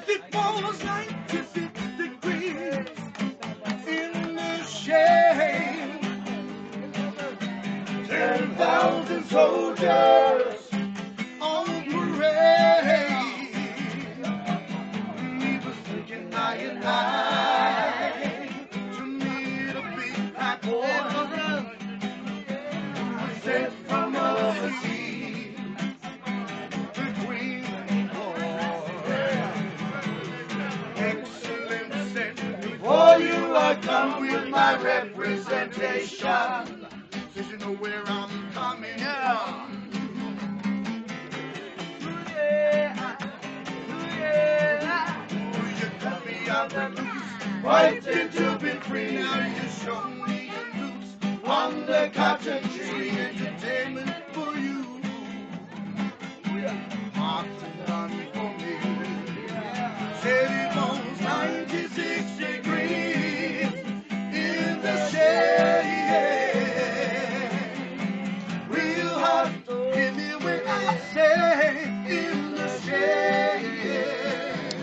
It was 96 degrees in the shade. 10,000 soldiers on parade. He was thinking I and I to meet a big black boy sent from overseas. The Queen Excellent sent for you. I come with my representation. Says you know where I'm coming from. You cut me out the loose, fighting to be free. Now you show me a loose on the cotton tree. Entertainment for you. Martin done for me. Said it was 96 degrees in the shade. Real hot, give me when I say in the shade.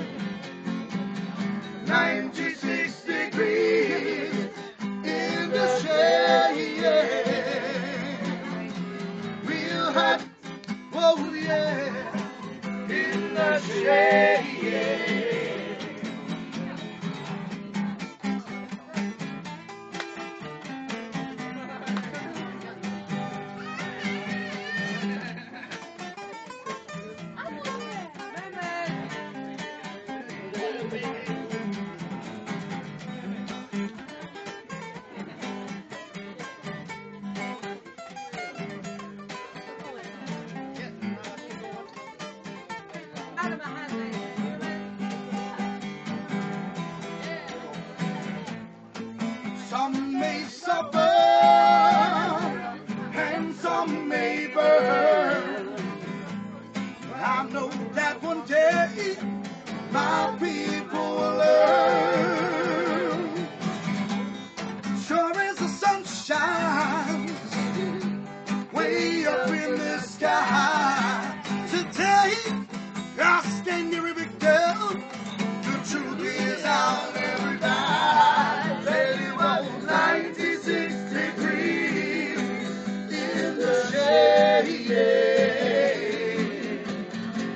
96 degrees in the shade. Real hot, oh yeah, in the shade. Some may suffer and some may burn. But I know that one day my people will learn. Sure as the sun shines way up in the sky. Today I stand near every girl. The truth is out every night. Said it was 96 degrees in the shade.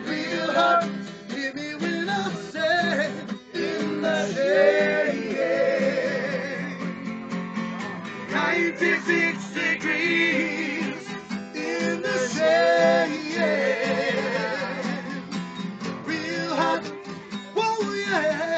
Real hot, hear me when I say in the shade. 96 degrees in the shade. Real hot, whoa yeah.